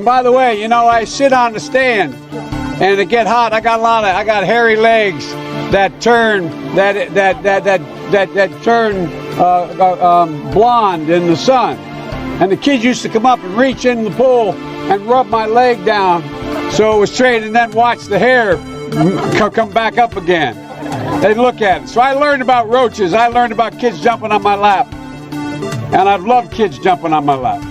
And by the way, you know, I sit on the stand and it get hot. I got hairy legs that turn blonde in the sun. And the kids used to come up and reach in the pool and rub my leg down so it was straight, and then watch the hair come back up again. They'd look at it. So I learned about roaches. I learned about kids jumping on my lap. And I've loved kids jumping on my lap.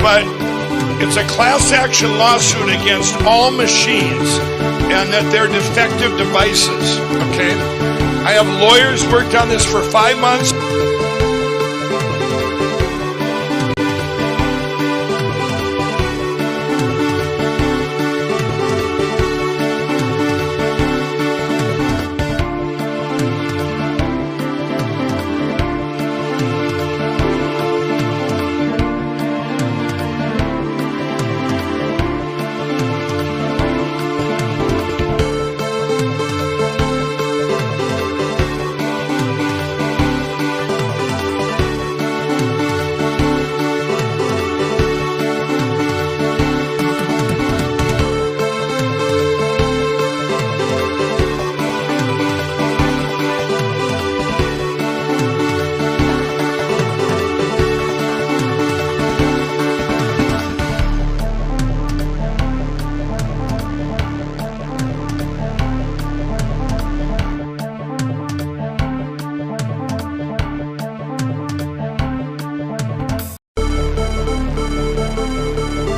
But it's a class action lawsuit against all machines and that they're defective devices, okay? I have lawyers worked on this for 5 months.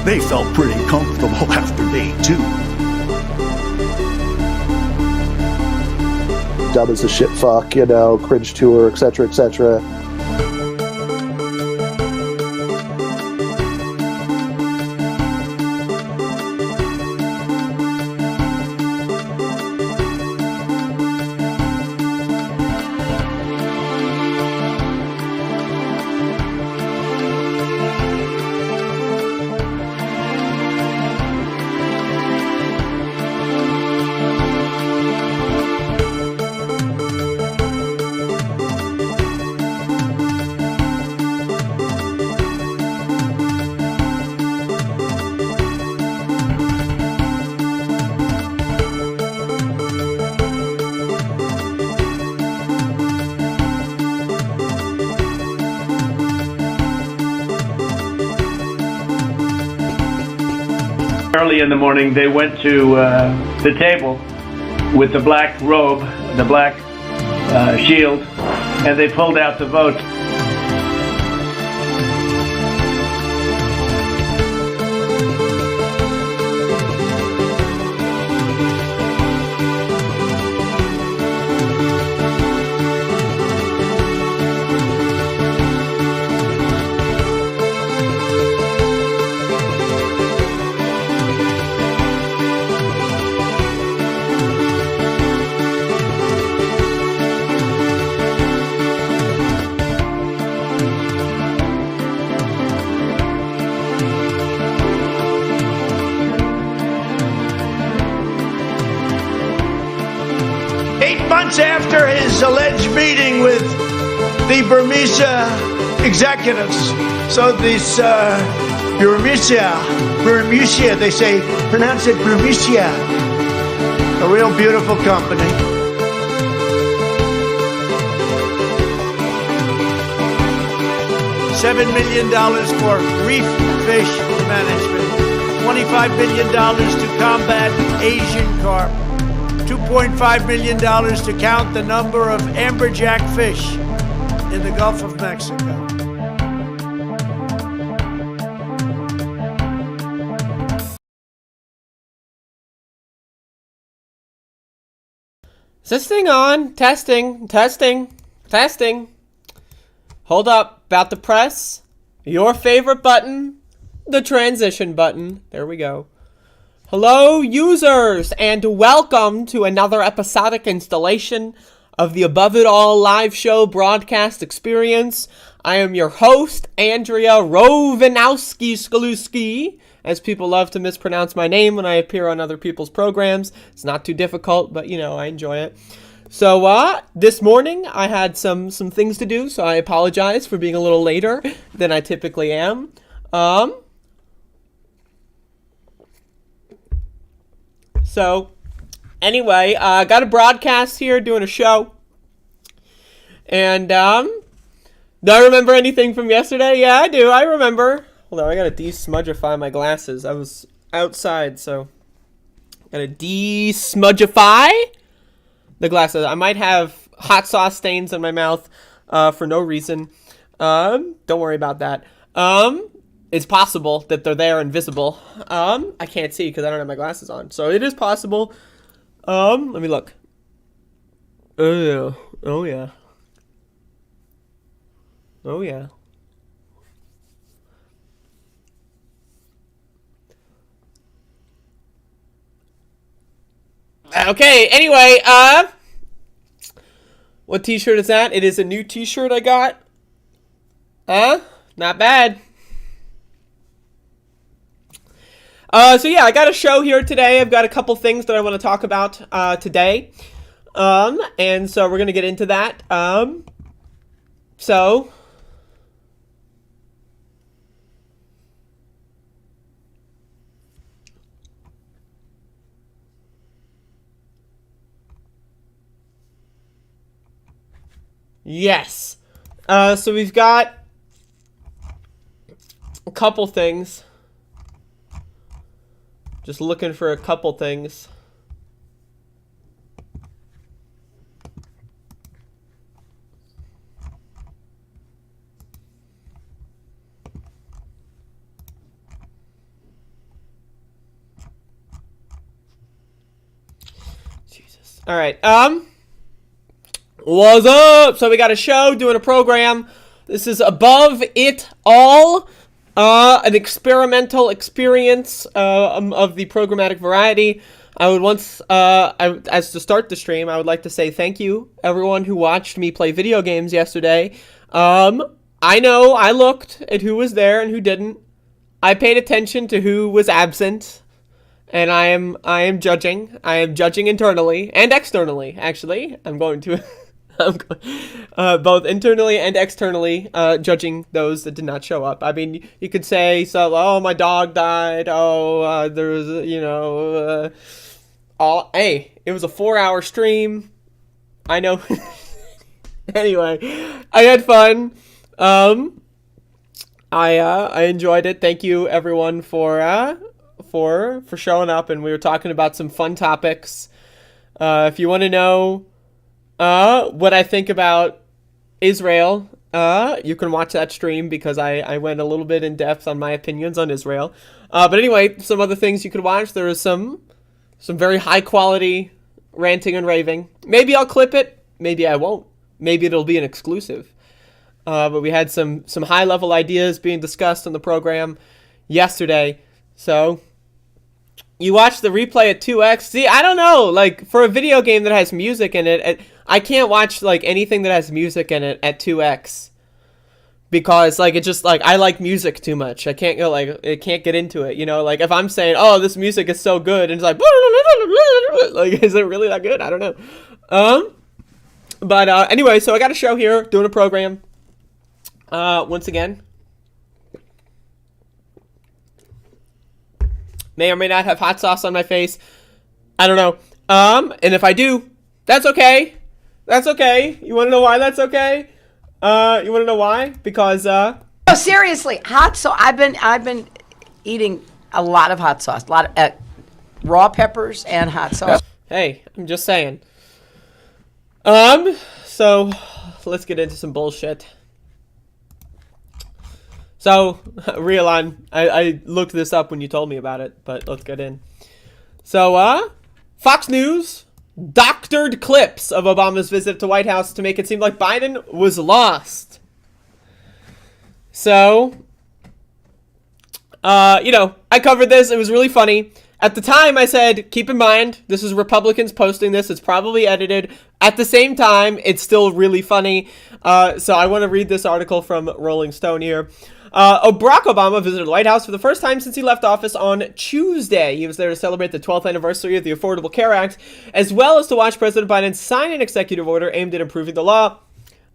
They felt pretty comfortable after day 2. Dumb as a shit fuck, you know, cringe tour, etc., etc. Early in the morning, they went to the table with the black robe, the black shield, and they pulled out the votes. After his alleged meeting with the Burmese executives. So this Burmese, they say, pronounce it Burmese. A real beautiful company. $7 million for reef fish management. $25 million to combat Asian carp. $2.5 million to count the number of amberjack fish in the Gulf of Mexico. Is this thing on? Testing. Hold up. About to press your favorite button. the transition button. There we go. Hello, users, and welcome to another episodic installation of the Above It All live show broadcast experience. I am your host, Andrea Rovenski, as people love to mispronounce my name when I appear on other people's programs. It's not too difficult, but, you know, I enjoy it. So, this morning, I had some things to do, so I apologize for being a little later than I typically am. So, anyway, I got a broadcast here, doing a show. And, do I remember anything from yesterday? Yeah, I do. I remember. Hold on, I gotta de-smudgify my glasses. I was outside, so gotta de-smudgify the glasses. I might have hot sauce stains in my mouth for no reason. Don't worry about that. It's possible that they're there and visible. I can't see because I don't have my glasses on. So it is possible. Let me look. Oh yeah. Oh yeah. Oh yeah. Okay, anyway, what t-shirt is that? It is a new t-shirt I got. Not bad. So yeah, I got a show here today. I've got a couple things that I want to talk about today. And so we're going to get into that. Yes. So we've got a couple things. Just looking for a couple things. Jesus. All right. What's up? So we got a show, doing a program. This is Above It All. An experimental experience of the programmatic variety. I would as to start the stream, I would like to say thank you, everyone who watched me play video games yesterday. I know I looked at who was there and who didn't. I paid attention to who was absent, and I am judging. I am judging internally and externally. Actually, I'm going to. Both internally and externally judging those that did not show up. I mean, you could say, so, oh, my dog died. Oh, there was, hey, it was a 4-hour stream. I know. Anyway, I had fun. I enjoyed it. Thank you, everyone, for showing up. And we were talking about some fun topics. If you want to know what I think about Israel, you can watch that stream because I went a little bit in depth on my opinions on Israel. But anyway, some other things you could watch. There was some very high quality ranting and raving. Maybe I'll clip it. Maybe I won't. Maybe it'll be an exclusive. But we had some high level ideas being discussed on the program yesterday. So you watch the replay at 2x. See, I don't know. Like, for a video game that has music in it, I can't watch, like, anything that has music in it at 2x. Because, like, it just, like, I like music too much. I can't go, like, it can't get into it, you know? Like, if I'm saying, oh, this music is so good, and it's like, like, is it really that good? I don't know. But anyway, so I got a show here, doing a program. Once again. May or may not have hot sauce on my face. I don't know. And if I do, that's okay. That's okay. You want to know why that's okay? You want to know why? Because No, seriously, hot sauce. I've been eating a lot of hot sauce, a lot of raw peppers and hot sauce. Hey, I'm just saying. So let's get into some bullshit. So, real on, I looked this up when you told me about it, but let's get in. So, Fox News doctored clips of Obama's visit to White House to make it seem like Biden was lost. So, You know, I covered this. It was really funny. At the time, I said, keep in mind, this is Republicans posting this. It's probably edited. At the same time, it's still really funny. So I want to read this article from Rolling Stone here. Barack Obama visited the White House for the first time since he left office on Tuesday. He was there to celebrate the 12th anniversary of the Affordable Care Act, as well as to watch President Biden sign an executive order aimed at improving the law.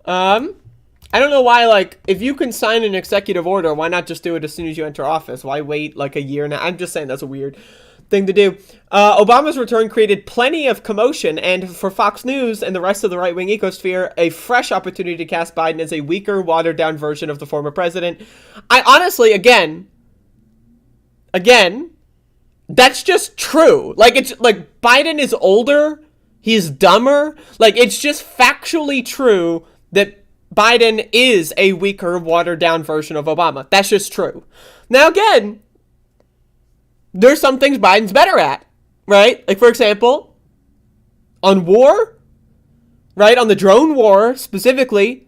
I don't know why, like, if you can sign an executive order, why not just do it as soon as you enter office? Why wait, like, a year now? I'm just saying that's a weird thing to do. Obama's return created plenty of commotion, and for Fox News and the rest of the right-wing ecosphere, a fresh opportunity to cast Biden as a weaker, watered-down version of the former president. I honestly, again, that's just true. Like, it's, like, Biden is older, he's dumber. Like, it's just factually true that Biden is a weaker, watered-down version of Obama. That's just true. Now, again, there's some things Biden's better at, right? Like, for example, on war, right? On the drone war, specifically,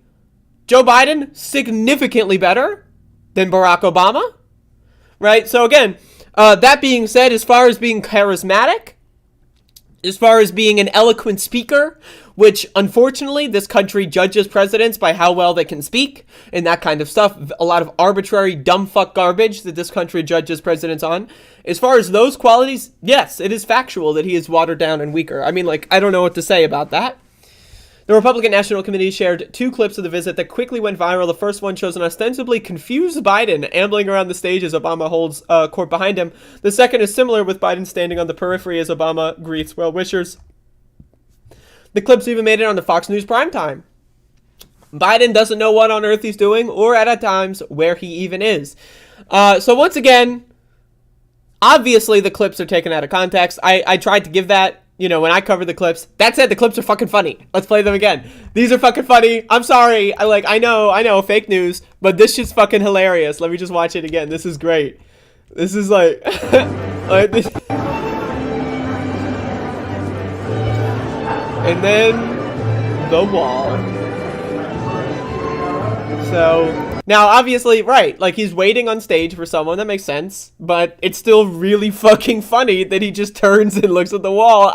Joe Biden, significantly better than Barack Obama, right? So, again, that being said, as far as being charismatic, as far as being an eloquent speaker, which, unfortunately, this country judges presidents by how well they can speak and that kind of stuff. A lot of arbitrary, dumb fuck garbage that this country judges presidents on. As far as those qualities, yes, it is factual that he is watered down and weaker. I mean, like, I don't know what to say about that. The Republican National Committee shared 2 clips of the visit that quickly went viral. The first one shows an ostensibly confused Biden ambling around the stage as Obama holds court behind him. The second is similar, with Biden standing on the periphery as Obama greets well-wishers. The clips even made it on the Fox News primetime. Biden doesn't know what on earth he's doing, or at times where he even is. So once again, obviously the clips are taken out of context. I tried to give that, you know, when I covered the clips. That said, the clips are fucking funny. Let's play them again. These are fucking funny. I'm sorry. I know, fake news, but this shit's fucking hilarious. Let me just watch it again. This is great. This is like, like this. And then the wall. So now, obviously, right, like, he's waiting on stage for someone. That makes sense, but it's still really fucking funny that he just turns and looks at the wall.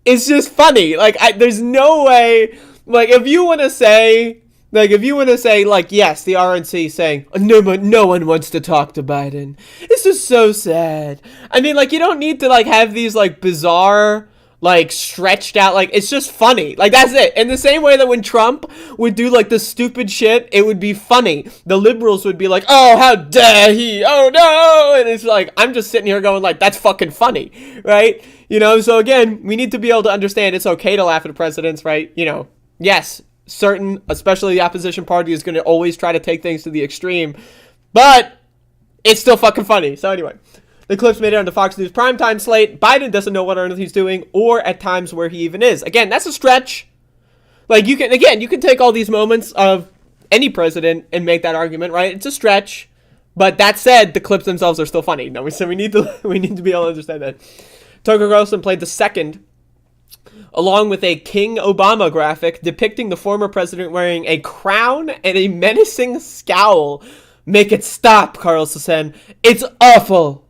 It's just funny. Like, there's no way. Like, if you want to say, like, yes, the RNC saying, no one wants to talk to Biden. This is so sad. I mean, like, you don't need to, like, have these, like, bizarre, like, stretched out, like, it's just funny. Like, that's it. In the same way that when Trump would do, like, the stupid shit, it would be funny. The liberals would be like, oh, how dare he, oh no, and it's like, I'm just sitting here going, like, that's fucking funny, right? You know, so again, we need to be able to understand it's okay to laugh at presidents, right? You know, yes, certain, especially the opposition party, is going to always try to take things to the extreme, but it's still fucking funny. So anyway, the clips made it on the Fox News primetime slate. Biden doesn't know what on earth he's doing, or at times where he even is. Again, that's a stretch. Like, you can take all these moments of any president and make that argument, right? It's a stretch. But that said, the clips themselves are still funny. No, so we need to be able to understand that. Tucker Carlson played the second, along with a King Obama graphic depicting the former president wearing a crown and a menacing scowl. Make it stop, Carlson said. It's awful.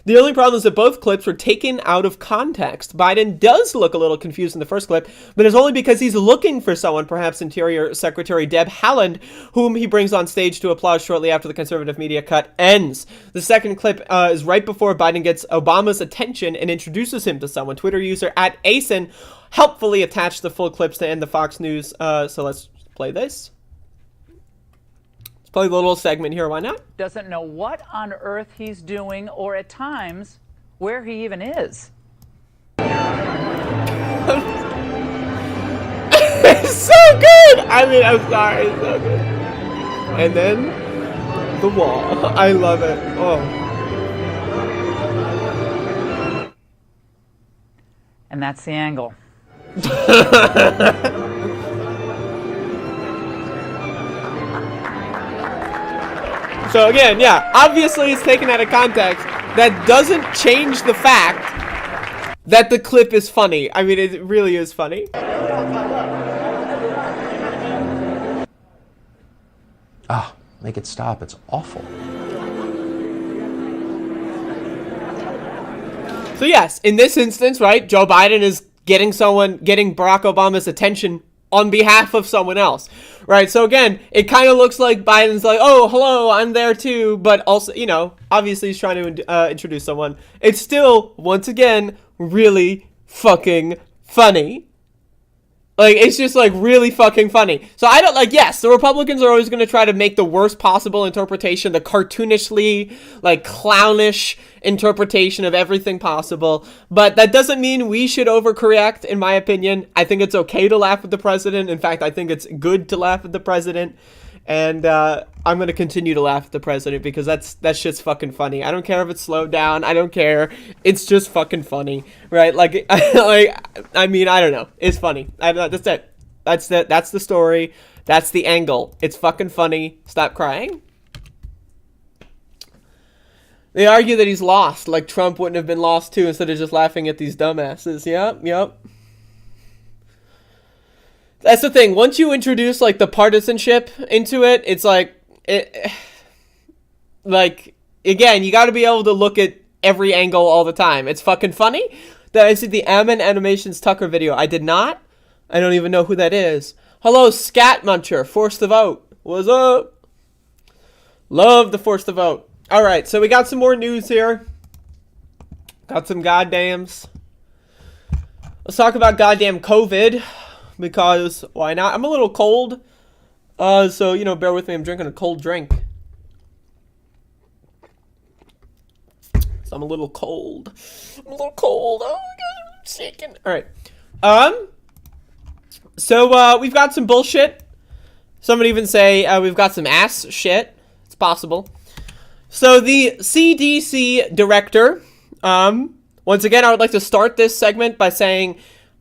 The only problem is that both clips were taken out of context. Biden does look a little confused in the first clip, but it's only because he's looking for someone, perhaps Interior Secretary Deb Haaland, whom he brings on stage to applaud shortly after the conservative media cut ends. The second clip is right before Biden gets Obama's attention and introduces him to someone. Twitter user @Asen helpfully attached the full clips to end the Fox News. So let's play this. Let's play a little segment here, why not? Doesn't know what on earth he's doing, or at times where he even is. It's so good! I mean, I'm sorry, it's so good. And then the wall. I love it. Oh. And that's the angle. So again, yeah, obviously it's taken out of context. That doesn't change the fact that the clip is funny. I mean, it really is funny. Ah, make it stop. It's awful. So yes, in this instance, right, Joe Biden is getting Barack Obama's attention on behalf of someone else, right? So again, it kind of looks like Biden's like, oh, hello, I'm there too, but also, you know, obviously he's trying to introduce someone. It's still, once again, really fucking funny. Like, it's just, like, really fucking funny. So I don't, like, yes, the Republicans are always going to try to make the worst possible interpretation, the cartoonishly, like, clownish interpretation of everything possible. But that doesn't mean we should overcorrect, in my opinion. I think it's okay to laugh at the president. In fact, I think it's good to laugh at the president. And I'm going to continue to laugh at the president because that shit's fucking funny. I don't care if it's slowed down. I don't care. It's just fucking funny, right? Like, I mean, I don't know. It's funny. That's it. That's the story. That's the angle. It's fucking funny. Stop crying. They argue that he's lost, like Trump wouldn't have been lost too, instead of just laughing at these dumbasses. Yep. That's the thing. Once you introduce, like, the partisanship into it, it's like, again, you got to be able to look at every angle all the time. It's fucking funny that I see the Ammon Animations Tucker video. I did not. I don't even know who that is. Hello, Scat Muncher. Force the vote. What's up? Love the force the vote. All right, so we got some more news here. Got some goddams. Let's talk about goddamn COVID. Because why not? I'm a little cold. So, you know, bear with me. I'm drinking a cold drink. So I'm a little cold. Oh my God, I'm shaking. All right. So we've got some bullshit. Some would even say we've got some ass shit. It's possible. So the CDC director, once again, I would like to start this segment by saying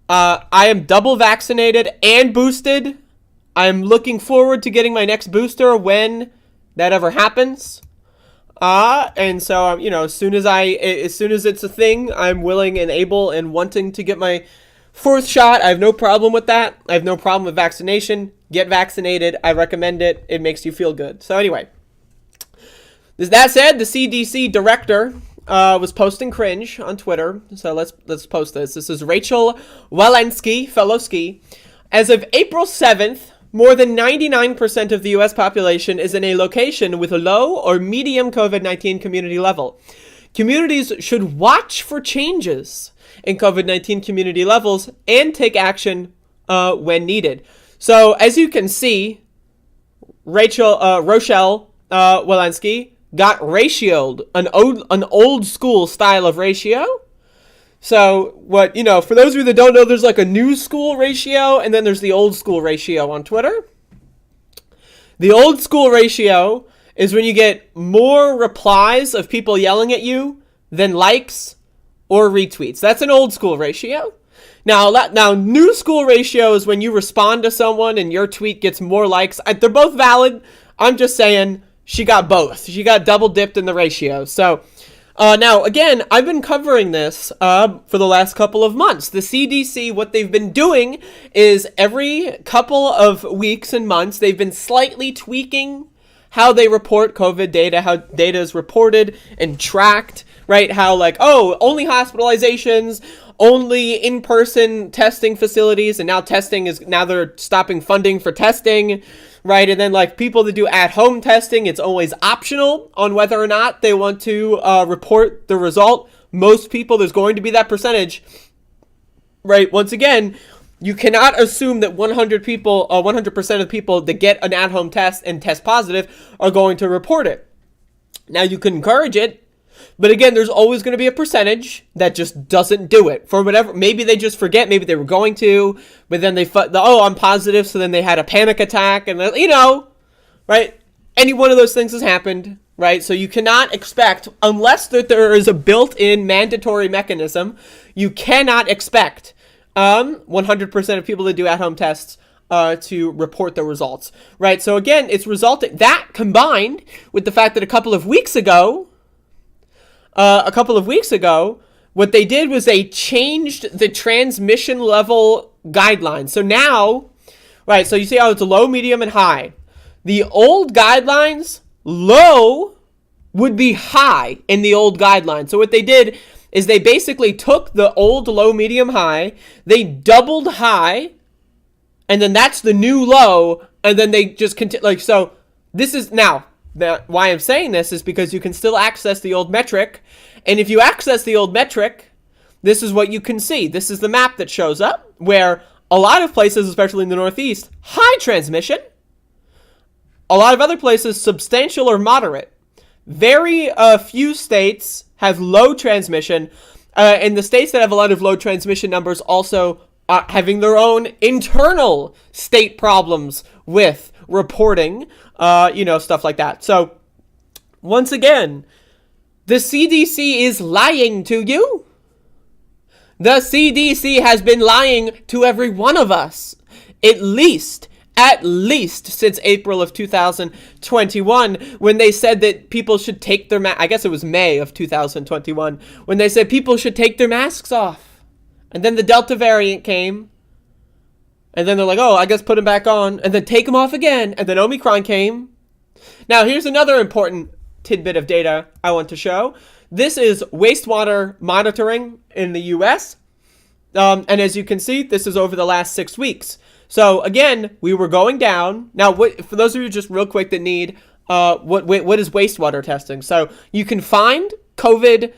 I am double vaccinated and boosted. I'm looking forward to getting my next booster when that ever happens. And so, you know, as soon as it's a thing, I'm willing and able and wanting to get my fourth shot. I have no problem with that. I have no problem with vaccination. Get vaccinated. I recommend it. It makes you feel good. So anyway, that said, the CDC director was posting cringe on Twitter. So let's post this. This is Rachel Walensky. As of April 7th, more than 99% of the U.S. population is in a location with a low or medium COVID-19 community level. Communities should watch for changes in COVID-19 community levels and take action when needed. So as you can see, Rochelle Walensky got ratioed, an old school style of ratio. So what, you know, for those of you that don't know, there's like a new school ratio and then there's the old school ratio on Twitter. The old school ratio is when you get more replies of people yelling at you than likes or retweets. That's an old school ratio. Now new school ratio is when you respond to someone and your tweet gets more likes. They're both valid. I'm just saying she got both. She got double dipped in the ratio. So now, again, I've been covering this for the last couple of months. The CDC, what they've been doing is every couple of weeks and months, they've been slightly tweaking how they report COVID data, how data is reported and tracked, right? How like, oh, only hospitalizations, only in-person testing facilities, and now they're stopping funding for testing, right? And then like people that do at-home testing, it's always optional on whether or not they want to report the result. Most people, there's going to be that percentage, right? Once again, you cannot assume that 100% of people that get an at-home test and test positive are going to report it. Now you can encourage it, but again, there's always going to be a percentage that just doesn't do it for whatever. Maybe they just forget. Maybe they were going to, but then I'm positive. So then they had a panic attack and, you know, right? Any one of those things has happened, right? So you cannot expect, unless that there is a built-in mandatory mechanism, you cannot expect 100% of people that do at-home tests to report their results, right? So again, it's resulting, that combined with the fact that a couple of weeks ago, what they did was they changed the transmission level guidelines. So now, right, so you see how it's low, medium, and high. The old guidelines, low would be high in the old guidelines. So what they did is they basically took the old low, medium, high, they doubled high, and then that's the new low, and then they just continue. Like, so this is now, why I'm saying this is because you can still access the old metric, and if you access the old metric, this is what you can see. This is the map that shows up, where a lot of places, especially in the Northeast, high transmission. A lot of other places, substantial or moderate. Very few states have low transmission, and the states that have a lot of low transmission numbers also having their own internal state problems with reporting, stuff like that. So, once again, the CDC is lying to you. The CDC has been lying to every one of us, at least since April of 2021, when they said that people should take their I guess it was May of 2021, when they said people should take their masks off. And then the Delta variant came, and then they're like, oh, I guess put them back on, and then take them off again, and then Omicron came. Now, here's another important tidbit of data I want to show. This is Wastewater Monitoring in the U.S., and as you can see, this is over the last 6 weeks. So, again, we were going down. Now, for those of you just real quick that need, what is wastewater testing? So, you can find COVID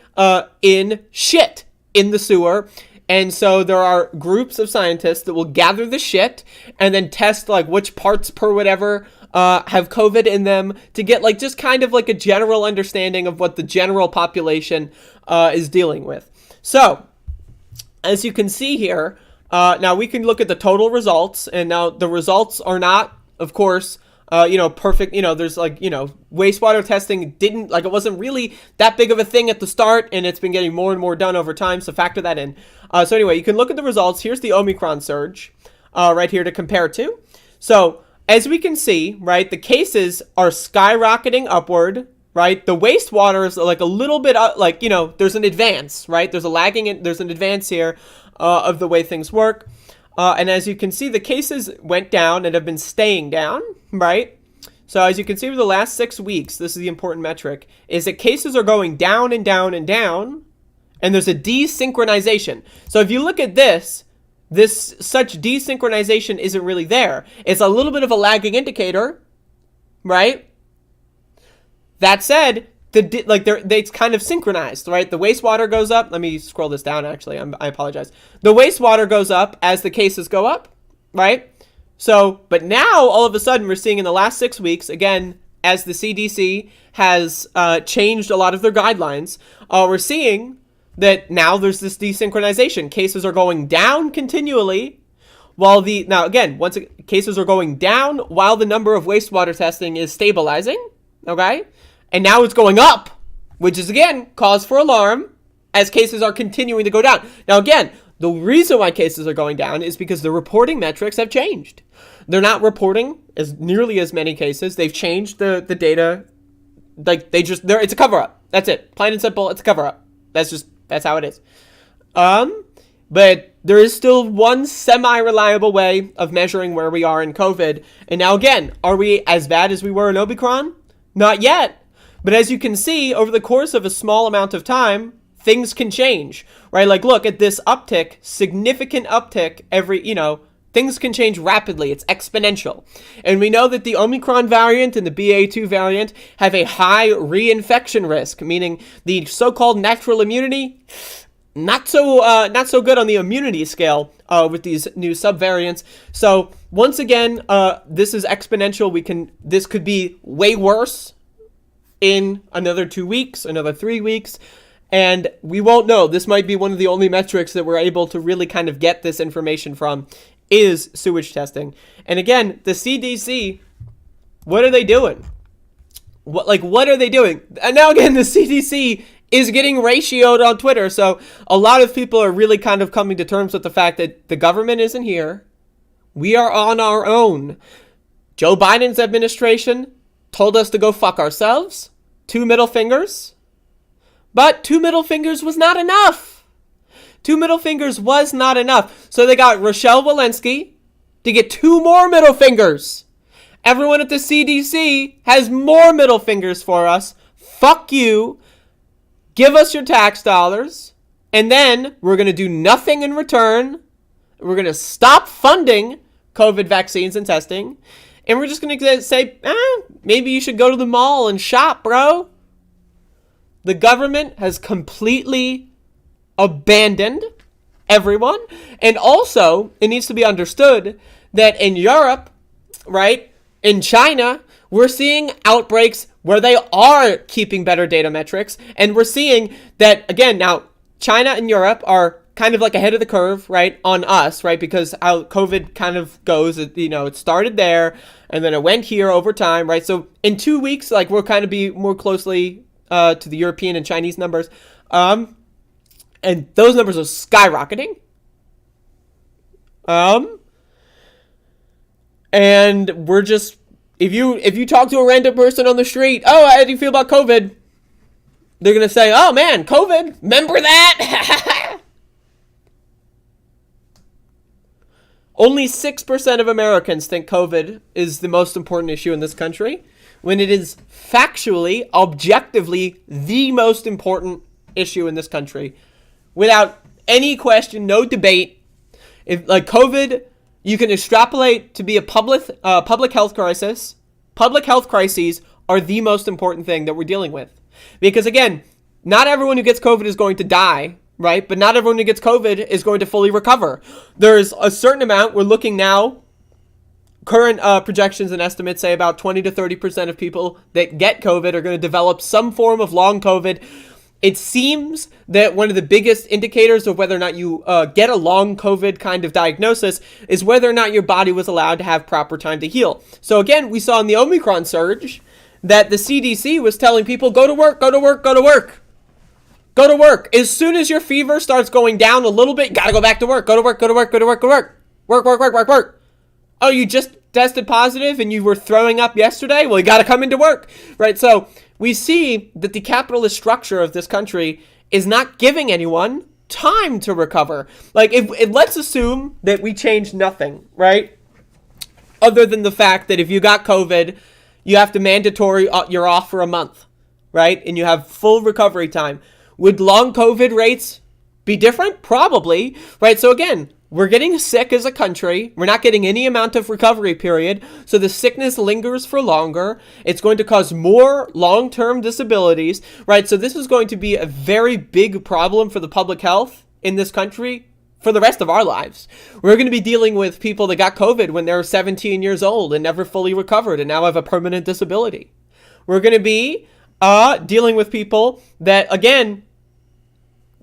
in shit in the sewer, and so there are groups of scientists that will gather the shit and then test, like, which parts per whatever have COVID in them to get like just kind of like a general understanding of what the general population is dealing with. So, as you can see here, now we can look at the total results, and now the results are not, of course, perfect. There's like, wastewater testing didn't, like, it wasn't really that big of a thing at the start, and it's been getting more and more done over time, so factor that in. So anyway, you can look at the results. Here's the Omicron surge right here to compare to. So, as we can see, right, the cases are skyrocketing upward, right? The wastewater is like a little bit, there's an advance, right? There's an advance here of the way things work. And as you can see, the cases went down and have been staying down, right? So as you can see over the last 6 weeks, this is the important metric, is that cases are going down and down and down, and there's a desynchronization. So if you look at this such desynchronization isn't really there. It's a little bit of a lagging indicator, right? That said, it's kind of synchronized, right? The wastewater goes up. Let me scroll this down, actually. I apologize. The wastewater goes up as the cases go up, right? So, but now, all of a sudden, we're seeing in the last 6 weeks, again, as the CDC has changed a lot of their guidelines, we're seeing that now there's this desynchronization. Cases are going down continually, while cases are going down while the number of wastewater testing is stabilizing, okay? And now it's going up, which is, again, cause for alarm as cases are continuing to go down. Now, again, the reason why cases are going down is because the reporting metrics have changed. They're not reporting nearly as many cases. They've changed the data. It's a cover-up. That's it. Plain and simple, it's a cover-up. That's how it is. But there is still one semi-reliable way of measuring where we are in COVID. And now, again, are we as bad as we were in Omicron? Not yet. But as you can see, over the course of a small amount of time, things can change, right? Like, look at this uptick, significant uptick things can change rapidly. It's exponential. And we know that the Omicron variant and the BA2 variant have a high reinfection risk, meaning the so-called natural immunity, not so good on the immunity scale with these new subvariants. So once again, this is exponential. This could be way worse in another 2 weeks, another 3 weeks. And we won't know. This might be one of the only metrics that we're able to really kind of get this information from is sewage testing. And again, the CDC, what are they doing? What are they doing? And now again, the CDC is getting ratioed on Twitter. So a lot of people are really kind of coming to terms with the fact that the government isn't here. We are on our own. Joe Biden's administration told us to go fuck ourselves. 2 middle fingers. But 2 middle fingers was not enough. 2 middle fingers was not enough. So they got Rochelle Walensky to get 2 more middle fingers. Everyone at the CDC has more middle fingers for us. Fuck you. Give us your tax dollars. And then we're going to do nothing in return. We're going to stop funding COVID vaccines and testing. And we're just going to say, maybe you should go to the mall and shop, bro. The government has completely abandoned everyone. And also, it needs to be understood that in Europe, right, in China, we're seeing outbreaks where they are keeping better data metrics. And we're seeing that, again, now, China and Europe are kind of like ahead of the curve, right, on us, right, because how COVID kind of goes, it started there, and then it went here over time, right, so in 2 weeks, like, we'll kind of be more closely to the European and Chinese numbers, and those numbers are skyrocketing, and we're just, if you talk to a random person on the street, how do you feel about COVID? They're going to say, oh man, COVID, remember that? Only 6% of Americans think COVID is the most important issue in this country, when it is factually, objectively, the most important issue in this country. Without any question, no debate. If, like, COVID, you can extrapolate to be a public health crisis. Public health crises are the most important thing that we're dealing with. Because, again, not everyone who gets COVID is going to die, right? But not everyone who gets COVID is going to fully recover. There's a certain amount. We're looking now, current projections and estimates say about 20 to 30% of people that get COVID are going to develop some form of long COVID. It seems that one of the biggest indicators of whether or not you get a long COVID kind of diagnosis is whether or not your body was allowed to have proper time to heal. So again, we saw in the Omicron surge that the CDC was telling people, go to work, go to work, go to work. Go to work. As soon as your fever starts going down a little bit, gotta go back to work. Go to work, go to work, go to work, go to work. Work, work, work, work, work. Oh, you just tested positive and you were throwing up yesterday? Well, you gotta come into work, right? So we see that the capitalist structure of this country is not giving anyone time to recover. Like, if let's assume that we change nothing, right? Other than the fact that if you got COVID, you have to mandatory, you're off for a month, right? And you have full recovery time. Would long COVID rates be different? Probably, right? So again, we're getting sick as a country. We're not getting any amount of recovery period. So the sickness lingers for longer. It's going to cause more long-term disabilities, right? So this is going to be a very big problem for the public health in this country for the rest of our lives. We're going to be dealing with people that got COVID when they were 17 years old and never fully recovered and now have a permanent disability. We're going to be dealing with people that, again,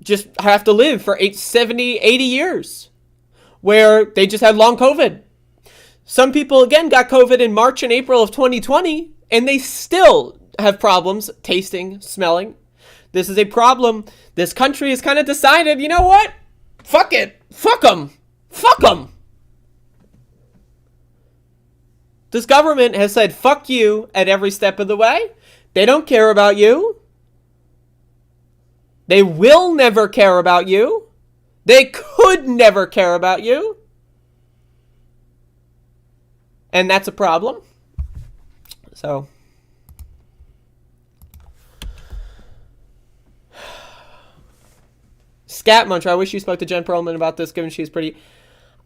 just have to live for 70, 80 years where they just had long COVID. Some people, again, got COVID in March and April of 2020, and they still have problems tasting, smelling. This is a problem. This country has kind of decided, you know what? Fuck it. Fuck them. Fuck them. This government has said, fuck you at every step of the way. They don't care about you. They will never care about you. They could never care about you. And that's a problem. So. Scat Muncher, I wish you spoke to Jen Perlman about this, given she's pretty.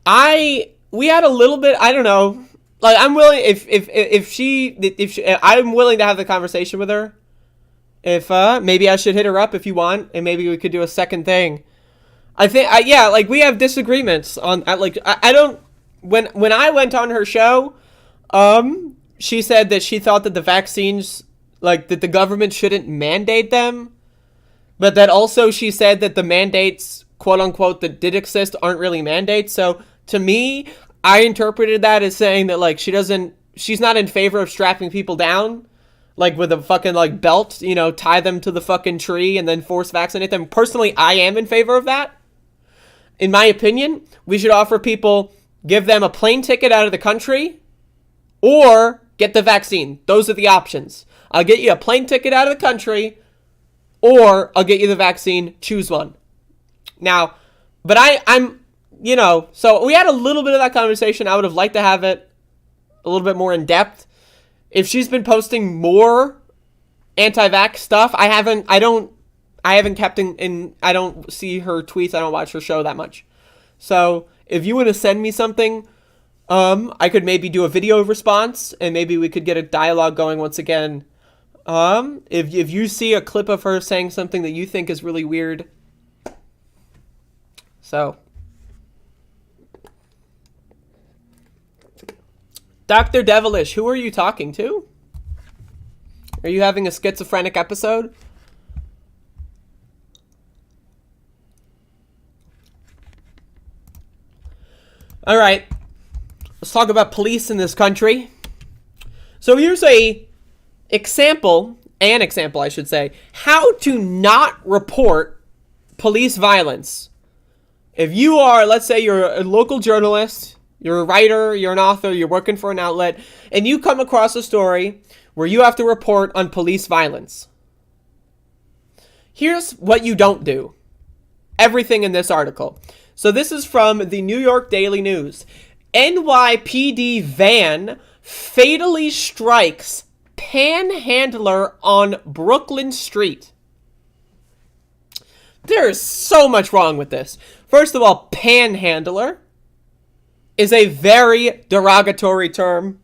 We had a little bit, I don't know. Like, I'm willing, I'm willing to have the conversation with her. If maybe I should hit her up if you want, and maybe we could do a second thing. I think, like, we have disagreements on, like, I don't, when I went on her show, she said that she thought that the vaccines, like, that the government shouldn't mandate them, but that also she said that the mandates, quote unquote, that did exist aren't really mandates. So to me, I interpreted that as saying that, like, she's not in favor of strapping people down, like, with a fucking, like, belt, you know, tie them to the fucking tree and then force vaccinate them. Personally, I am in favor of that. In my opinion, we should offer people, give them a plane ticket out of the country or get the vaccine. Those are the options. I'll get you a plane ticket out of the country or I'll get you the vaccine. Choose one. Now, but I'm, you know, so we had a little bit of that conversation. I would have liked to have it a little bit more in depth. If she's been posting more anti-vax stuff, I I haven't kept in I don't see her tweets. I don't watch her show that much. So if you want to send me something, I could maybe do a video response, and maybe we could get a dialogue going once again. If you see a clip of her saying something that you think is really weird. So, Dr. Devilish, who are you talking to? Are you having a schizophrenic episode? All right, let's talk about police in this country. So here's an example, I should say, how to not report police violence. If you are, let's say you're a local journalist, you're a writer, you're an author, you're working for an outlet, and you come across a story where you have to report on police violence. Here's what you don't do. Everything in this article. So this is from the New York Daily News. NYPD van fatally strikes panhandler on Brooklyn Street. There is so much wrong with this. First of all, panhandler is a very derogatory term.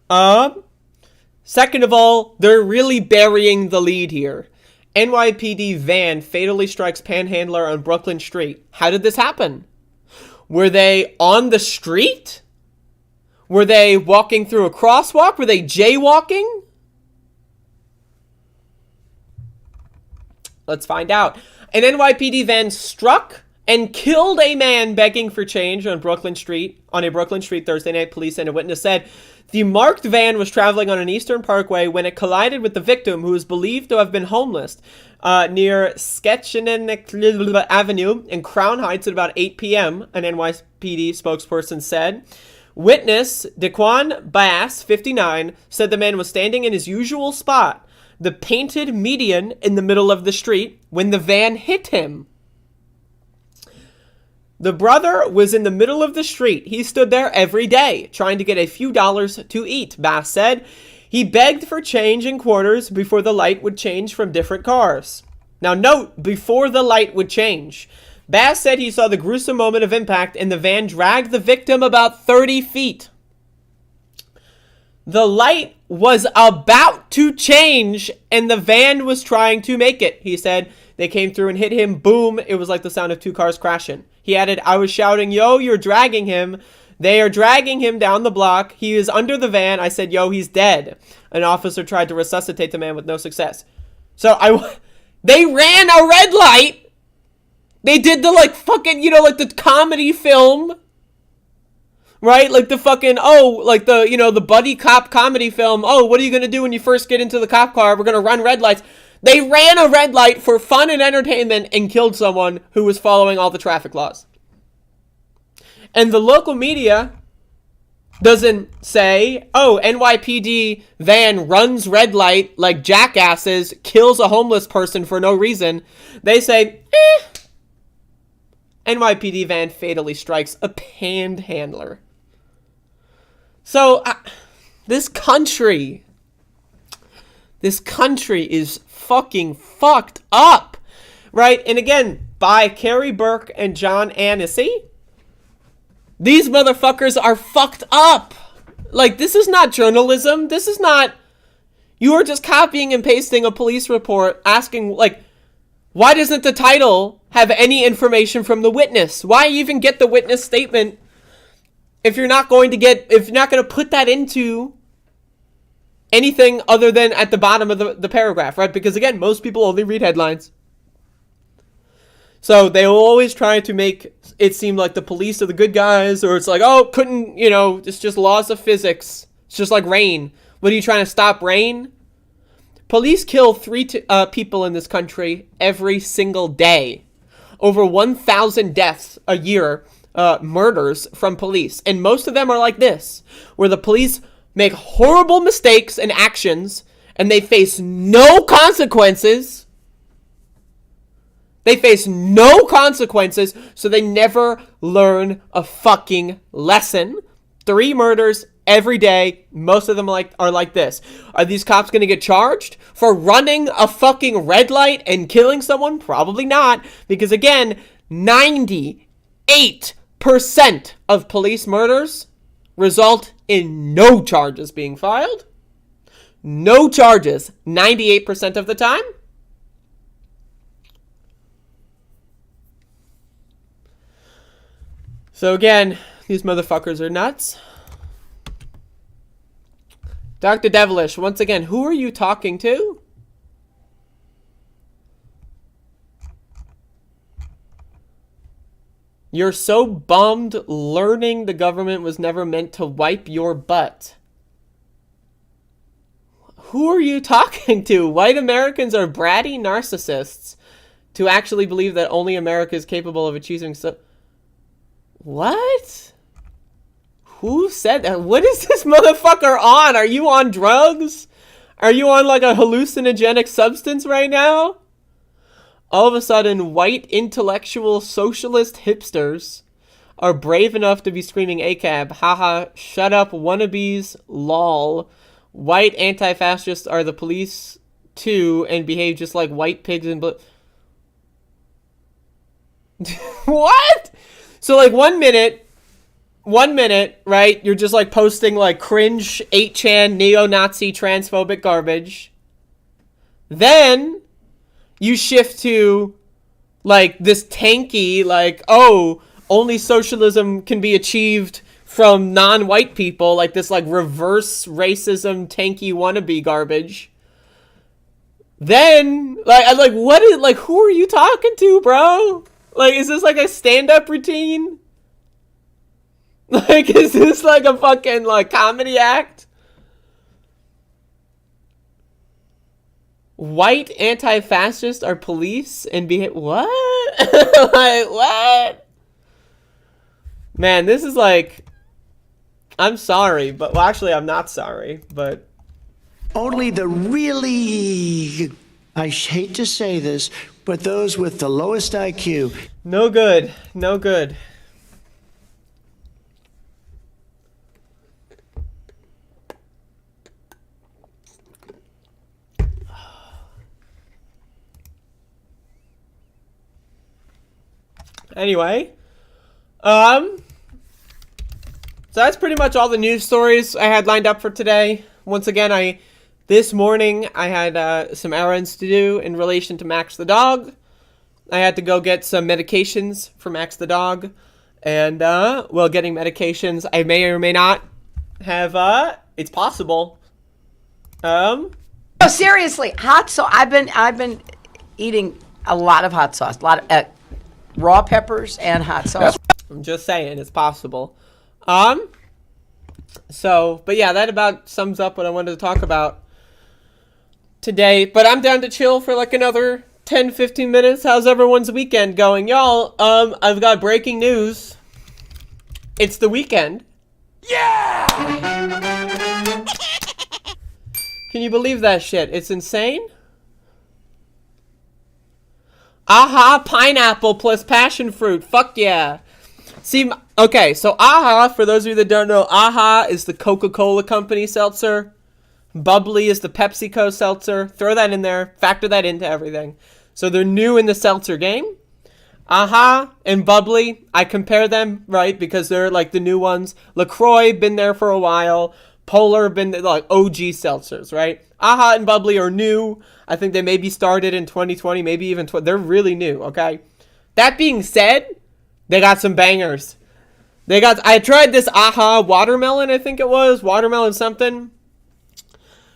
Second of all, they're really burying the lead here. NYPD van fatally strikes panhandler on Brooklyn Street. How did this happen? Were they on the street? Were they walking through a crosswalk? Were they jaywalking? Let's find out. An NYPD van struck and killed a man begging for change on a Brooklyn Street Thursday night. Police and a witness said the marked van was traveling on an Eastern Parkway when it collided with the victim, who is believed to have been homeless, near Sketchenen Avenue in Crown Heights at about 8 p.m., an NYPD spokesperson said. Witness Dequan Bass, 59, said the man was standing in his usual spot, the painted median in the middle of the street, when the van hit him. The brother was in the middle of the street. He stood there every day, trying to get a few dollars to eat, Bass said. He begged for change in quarters before the light would change from different cars. Now note, before the light would change. Bass said he saw the gruesome moment of impact and the van dragged the victim about 30 feet. The light was about to change and the van was trying to make it, he said. They came through and hit him. Boom. It was like the sound of two cars crashing. He added, I was shouting, yo, you're dragging him. They are dragging him down the block. He is under the van. I said, yo, he's dead. An officer tried to resuscitate the man with no success. So they ran a red light. They did the fucking, like the comedy film. Right? Like the fucking, the buddy cop comedy film. Oh, what are you going to do when you first get into the cop car? We're going to run red lights. They ran a red light for fun and entertainment and killed someone who was following all the traffic laws. And the local media doesn't say, oh, NYPD van runs red light like jackasses, kills a homeless person for no reason. They say, NYPD van fatally strikes a panhandler. So, this country is fucking fucked up, right? And again, by Carrie Burke and John Annecy, these motherfuckers are fucked up. This is not journalism. This is not, you are just copying and pasting a police report asking, why doesn't the title have any information from the witness? Why even get the witness statement if you're not going to put that into anything other than at the bottom of the paragraph, right? Because again, most people only read headlines. So they will always try to make it seem like the police are the good guys, or it's like, oh, it's just laws of physics. It's just like rain. What are you trying to stop rain? Police kill 3 people in this country every single day. Over 1,000 deaths a year, murders from police. And most of them are like this, where the police make horrible mistakes and actions, and they face no consequences. They face no consequences, so they never learn a fucking lesson. 3 murders every day. Most of them are like this. Are these cops going to get charged for running a fucking red light and killing someone? Probably not, because again, 98% of police murders result in no charges being filed. No charges 98% of the time. So again, these motherfuckers are nuts. Dr. Devilish, once again, who are you talking to? You're so bummed learning the government was never meant to wipe your butt. Who are you talking to? White Americans are bratty narcissists to actually believe that only America is capable of achieving so... What? Who said that? What is this motherfucker on? Are you on drugs? Are you on like a hallucinogenic substance right now? All of a sudden, white intellectual socialist hipsters are brave enough to be screaming ACAB. Haha, shut up, wannabes, lol. White anti-fascists are the police too and behave just like white pigs and What? So like 1 minute, right, you're just like posting like cringe 8chan neo-Nazi transphobic garbage. Then you shift to like this tanky, like, oh, only socialism can be achieved from non-white people, like this like reverse racism tanky wannabe garbage. Then like what is, like, who are you talking to, bro? Like, is this like a stand-up routine? Like, is this like a fucking like comedy act? White anti-fascists are police and behave... What? Like, what? Man, this is like... I'm sorry, but... Well, actually, I'm not sorry, but... Only the really... I hate to say this, but those with the lowest IQ... No good. No good. Anyway, so that's pretty much all the news stories I had lined up for today. Once again, this morning I had some errands to do in relation to Max the dog. I had to go get some medications for Max the dog, and well, getting medications, I may or may not have. It's possible. No, seriously, hot sauce. I've been eating a lot of hot sauce, a lot of raw peppers and hot sauce. I'm just saying, it's possible. So, but yeah, that about sums up what I wanted to talk about today. But I'm down to chill for like another 10-15 minutes. How's everyone's weekend going? Y'all, I've got breaking news. It's the weekend. Yeah! Can you believe that shit? It's insane. Aha, pineapple plus passion fruit. Fuck yeah. See, okay, so Aha, for those of you that don't know, Aha is the Coca-Cola company seltzer. Bubbly is the PepsiCo seltzer. Throw that in there. Factor that into everything. So they're new in the seltzer game. Aha and Bubbly, I compare them, right, because they're like the new ones. LaCroix, been there for a while. Polar, been like OG seltzers, right? Aha and Bubbly are new. I think they maybe started in 2020, maybe even... They're really new, okay? That being said, they got some bangers. I tried this Aha watermelon, I think it was. Watermelon something.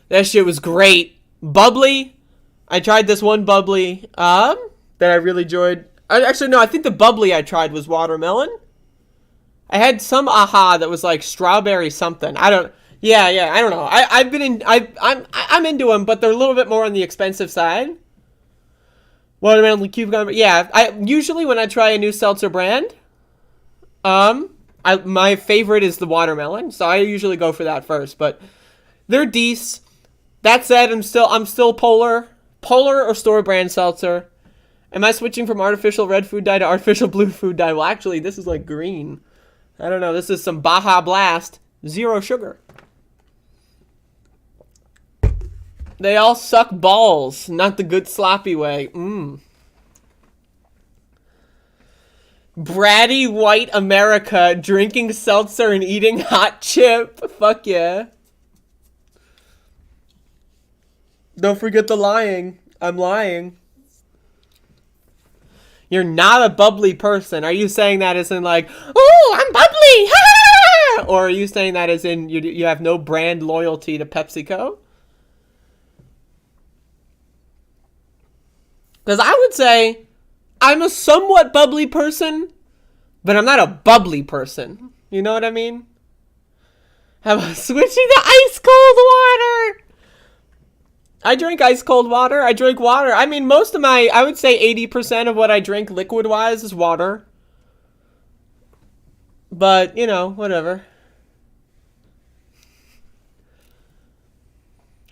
That shit was great. Bubbly. I tried this one Bubbly that I really enjoyed. Actually, no, I think the Bubbly I tried was watermelon. I had some Aha that was like strawberry something. I don't... Yeah, I don't know. I'm into them, but they're a little bit more on the expensive side. Watermelon cucumber. Yeah, I usually when I try a new seltzer brand, my favorite is the watermelon, so I usually go for that first. But they're decent. That said, I'm still polar or store brand seltzer. Am I switching from artificial red food dye to artificial blue food dye? Well, actually, this is like green. I don't know. This is some Baja Blast. Zero sugar. They all suck balls, not the good sloppy way. Bratty white America drinking seltzer and eating hot chip. Fuck yeah. Don't forget the lying. I'm lying. You're not a bubbly person. Are you saying that as in like, oh, I'm bubbly, ha! Or are you saying that as in you have no brand loyalty to PepsiCo? Because I would say I'm a somewhat bubbly person, but I'm not a bubbly person. You know what I mean? How about switching to ice cold water? I drink ice cold water. I drink water. I mean, most of my, I would say 80% of what I drink liquid-wise is water. But, you know, whatever.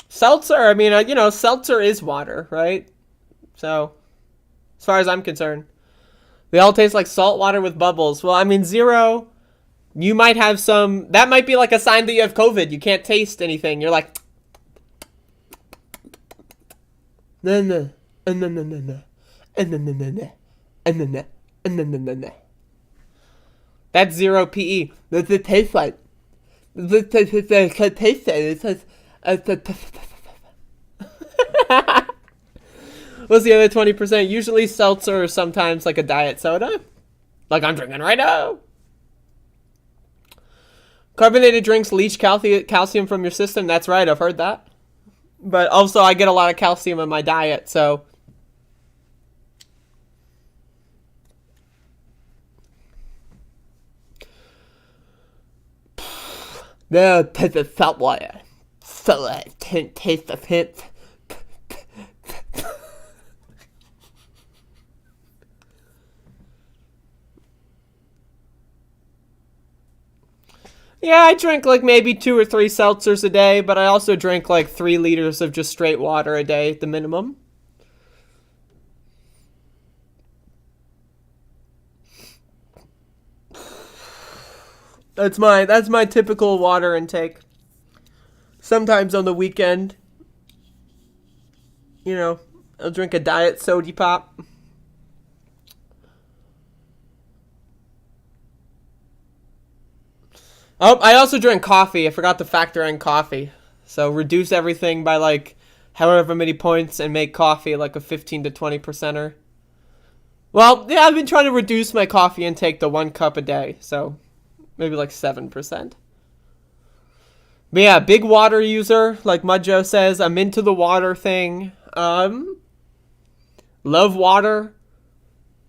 Seltzer, I mean, you know, seltzer is water, right? So, as far as I'm concerned. They all taste like salt water with bubbles. Well, I mean, zero, you might have some, that might be like a sign that you have COVID. You can't taste anything. You're like, no. That's zero PE. That's it tastes like. What's the other 20%? Usually seltzer or sometimes like a diet soda. Like I'm drinking right now. Carbonated drinks leach calcium from your system. That's right, I've heard that. But also I get a lot of calcium in my diet, so. No, taste of salt water. So taste of hint. Yeah, I drink like maybe 2 or 3 seltzers a day, but I also drink like 3 liters of just straight water a day at the minimum. That's my typical water intake. Sometimes on the weekend, you know, I'll drink a diet soda pop. Oh, I also drink coffee. I forgot to factor in coffee. So reduce everything by like however many points and make coffee like a 15 to 20%er. Well, yeah, I've been trying to reduce my coffee intake to 1 cup a day. So maybe like 7%. But yeah, big water user, like Mudjo says. I'm into the water thing. Love water.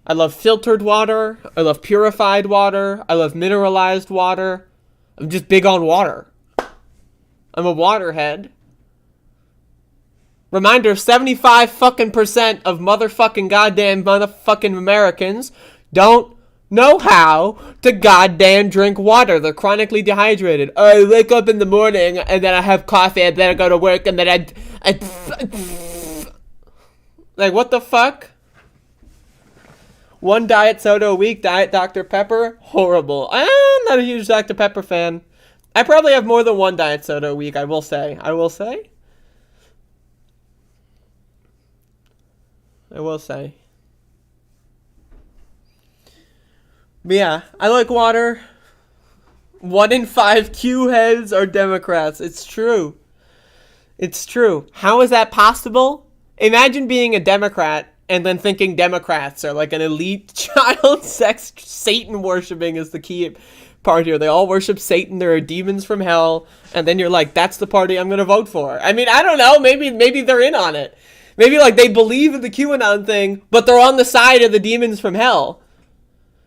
I love filtered water. I love purified water. I love mineralized water. I'm just big on water. I'm a waterhead. Reminder, 75 fucking % of motherfucking goddamn motherfucking Americans don't know how to goddamn drink water. They're chronically dehydrated. I wake up in the morning and then I have coffee and then I go to work and then I like, what the fuck? 1 diet soda a week, Diet Dr. Pepper, horrible. I'm not a huge Dr. Pepper fan. I probably have more than 1 diet soda a week, I will say. I will say. But yeah, I like water. 1 in 5 Q heads are Democrats. It's true. It's true. How is that possible? Imagine being a Democrat and then thinking Democrats are like an elite child sex Satan worshipping is the key part here. They all worship Satan. There are demons from hell. And then you're like, that's the party I'm going to vote for. I mean, I don't know. Maybe they're in on it. Maybe like they believe in the QAnon thing, but they're on the side of the demons from hell.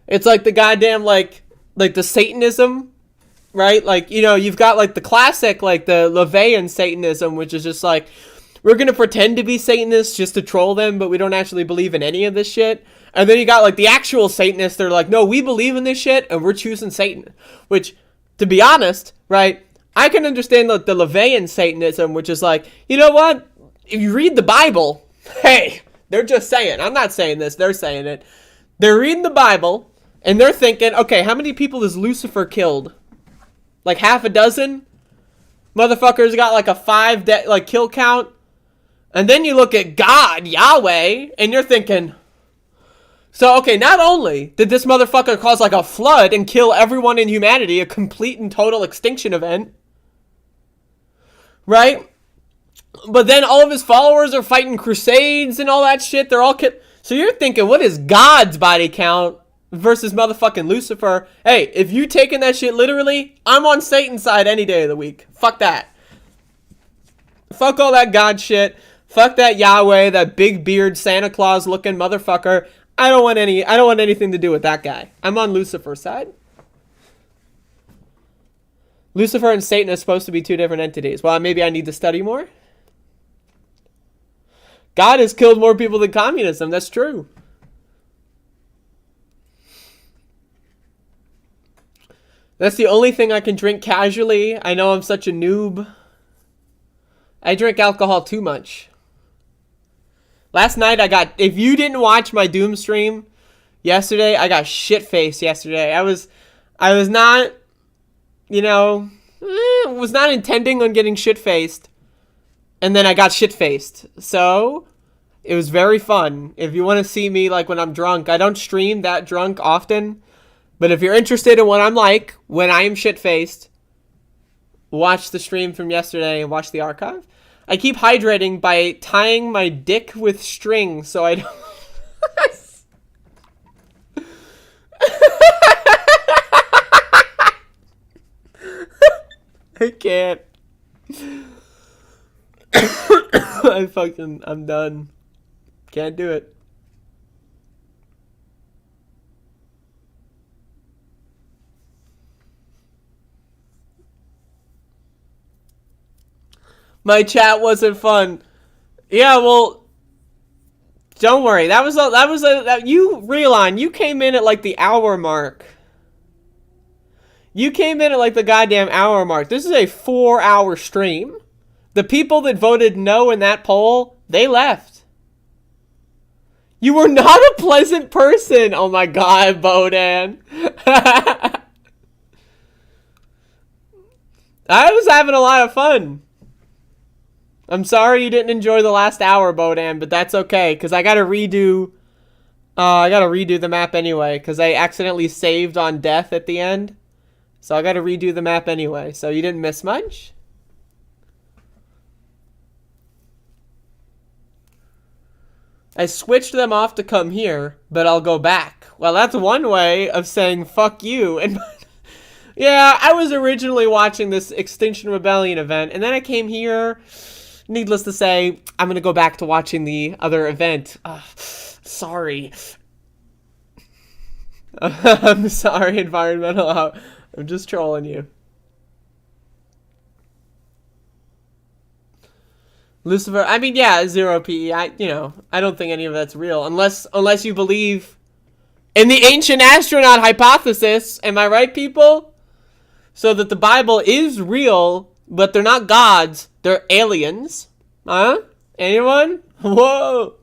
It's like the goddamn like the Satanism, right? Like, you know, you've got like the classic, like the LaVeyan Satanism, which is just like, we're going to pretend to be Satanists just to troll them, but we don't actually believe in any of this shit. And then you got like the actual Satanists. They're like, no, we believe in this shit and we're choosing Satan. Which, to be honest, right, I can understand the LaVeyan Satanism, which is like, you know what? If you read the Bible, hey, they're just saying. I'm not saying this. They're saying it. They're reading the Bible and they're thinking, okay, how many people has Lucifer killed? like half a dozen. Motherfuckers got like a 5 kill count. And then you look at God, Yahweh, and you're thinking, so, okay, not only did this motherfucker cause like a flood and kill everyone in humanity, a complete and total extinction event, right? But then all of his followers are fighting crusades and all that shit. They're all so you're thinking, what is God's body count versus motherfucking Lucifer? Hey, if you taking that shit literally, I'm on Satan's side any day of the week. Fuck that. Fuck all that God shit. Fuck that Yahweh, that big beard Santa Claus looking motherfucker. I don't want anything to do with that guy. I'm on Lucifer's side. Lucifer and Satan are supposed to be 2 different entities. Well, maybe I need to study more. God has killed more people than communism. That's true. That's the only thing I can drink casually. I know I'm such a noob. I drink alcohol too much. Last night if you didn't watch my Doom stream yesterday, I got shit-faced yesterday. I was not, was not intending on getting shit-faced. And then I got shit-faced. So, it was very fun. If you want to see me like when I'm drunk, I don't stream that drunk often. But if you're interested in what I'm like when I am shit-faced, watch the stream from yesterday and watch the archive. I keep hydrating by tying my dick with string so I don't... I can't. I'm done. Can't do it. My chat wasn't fun. Yeah, well, don't worry. You realize you came in at like the hour mark. You came in at like the goddamn hour mark. This is a 4-hour stream. The people that voted no in that poll, they left. You were not a pleasant person. Oh my God, Bodan. I was having a lot of fun. I'm sorry you didn't enjoy the last hour, Bodan, but that's okay, because I gotta redo the map anyway, because I accidentally saved on death at the end. So I gotta redo the map anyway, so you didn't miss much. I switched them off to come here, but I'll go back. Well, that's one way of saying fuck you. And yeah, I was originally watching this Extinction Rebellion event, and then I came here. Needless to say, I'm going to go back to watching the other event. Sorry. I'm sorry, Environmental. I'm just trolling you. Lucifer, I mean, yeah, 0 PE. I don't think any of that's real. Unless you believe in the ancient astronaut hypothesis. Am I right, people? So that the Bible is real, but they're not gods. They're aliens. Huh? Anyone? Whoa.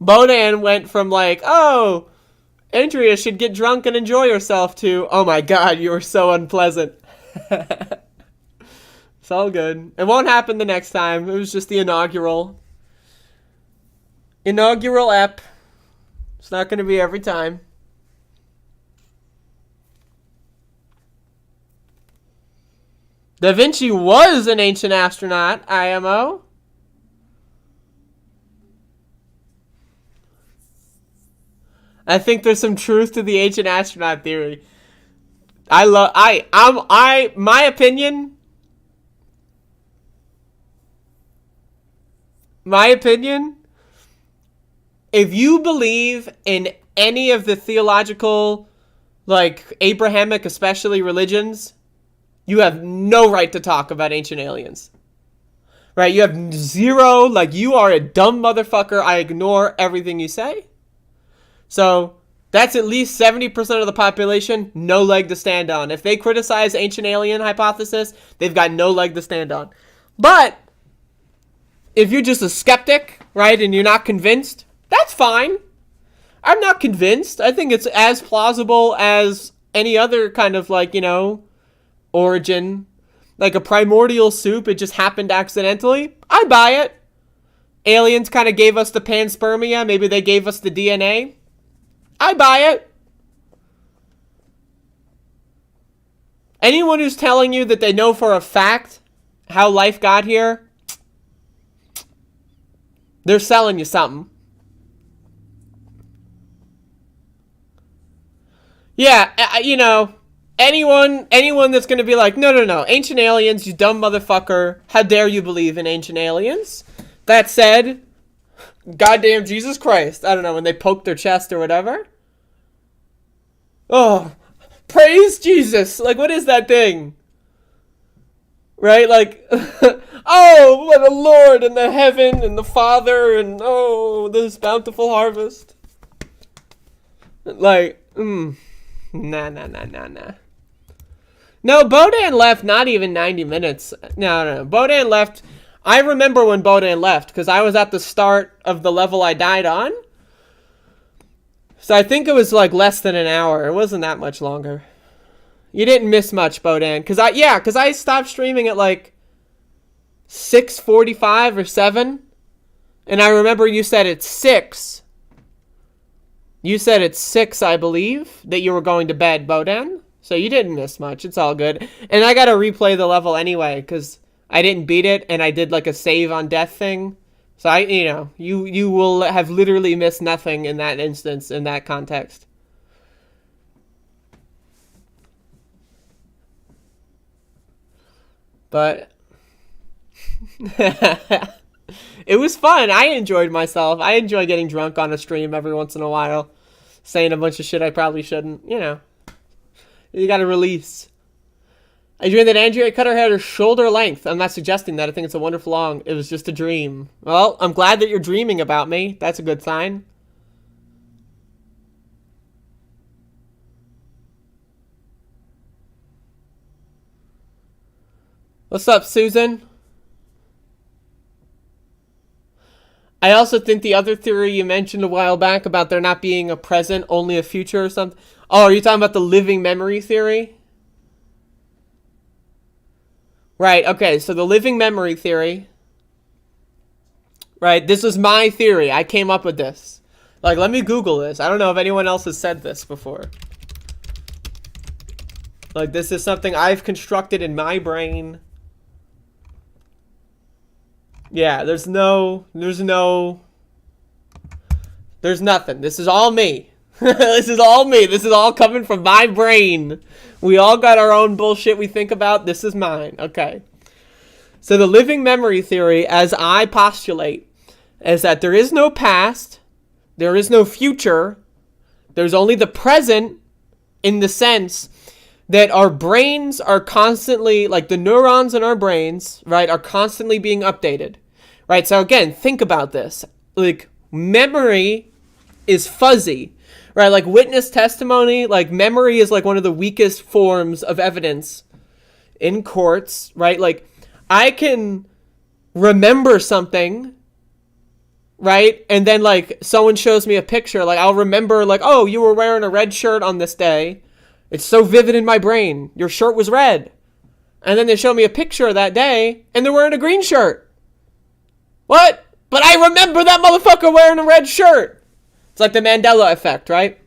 Bodan went from like, oh, Andrea should get drunk and enjoy herself to, oh my God, you are so unpleasant. It's all good. It won't happen the next time. It was just the inaugural ep. It's not going to be every time. Da Vinci was an ancient astronaut, IMO. I think there's some truth to the ancient astronaut theory. My opinion, if you believe in any of the theological, like Abrahamic, especially religions, you have no right to talk about ancient aliens. Right? You have zero, like, you are a dumb motherfucker. I ignore everything you say. So, that's at least 70% of the population, no leg to stand on. If they criticize ancient alien hypothesis, they've got no leg to stand on. But, if you're just a skeptic, right, and you're not convinced, that's fine. I'm not convinced. I think it's as plausible as any other kind of like, origin. Like a primordial soup, it just happened accidentally. I buy it. Aliens kind of gave us the panspermia. Maybe they gave us the DNA. I buy it. Anyone who's telling you that they know for a fact how life got here, they're selling you something. Yeah, anyone that's going to be like, no, ancient aliens, you dumb motherfucker. How dare you believe in ancient aliens? That said, goddamn Jesus Christ. I don't know, when they poke their chest or whatever. Oh, praise Jesus. Like, what is that thing? Right? Like, oh, what the Lord and the heaven and the Father and, oh, this bountiful harvest. Like, nah. No, Bodan left not even 90 minutes. No. Bodan left. I remember when Bodan left because I was at the start of the level I died on. So I think it was like less than an hour. It wasn't that much longer. You didn't miss much, Bodan. Because I stopped streaming at like 6:45 or 7. And I remember you said it's 6. You said it's 6, I believe, that you were going to bed, Bodan. So you didn't miss much. It's all good. And I got to replay the level anyway, because I didn't beat it, and I did like a save on death thing. So you will have literally missed nothing in that instance, in that context. But it was fun. I enjoyed myself. I enjoy getting drunk on a stream every once in a while, saying a bunch of shit I probably shouldn't. You gotta release. I dreamed that Andrea cut her hair to shoulder length. I'm not suggesting that. I think it's a wonderful long. It was just a dream. Well, I'm glad that you're dreaming about me. That's a good sign. What's up, Susan? I also think the other theory you mentioned a while back about there not being a present, only a future or something. Oh, are you talking about the living memory theory? Right, okay, so the living memory theory. Right, this is my theory. I came up with this. Like, let me Google this. I don't know if anyone else has said this before. Like, this is something I've constructed in my brain. Yeah, there's nothing. This is all me. This is all me. This is all coming from my brain. We all got our own bullshit we think about. This is mine. Okay. So the living memory theory, as I postulate, is that there is no past, there is no future, there's only the present, in the sense that our brains are constantly, like the neurons in our brains, right, are constantly being updated. Right, so again, think about this. Like, memory is fuzzy, right? Like, witness testimony, like, memory is like one of the weakest forms of evidence in courts, right? Like, I can remember something, right? And then, like, someone shows me a picture, like, I'll remember, like, oh, you were wearing a red shirt on this day. It's so vivid in my brain. Your shirt was red. And then they show me a picture of that day, and they're wearing a green shirt. What? But I remember that motherfucker wearing a red shirt. It's like the Mandela effect, right?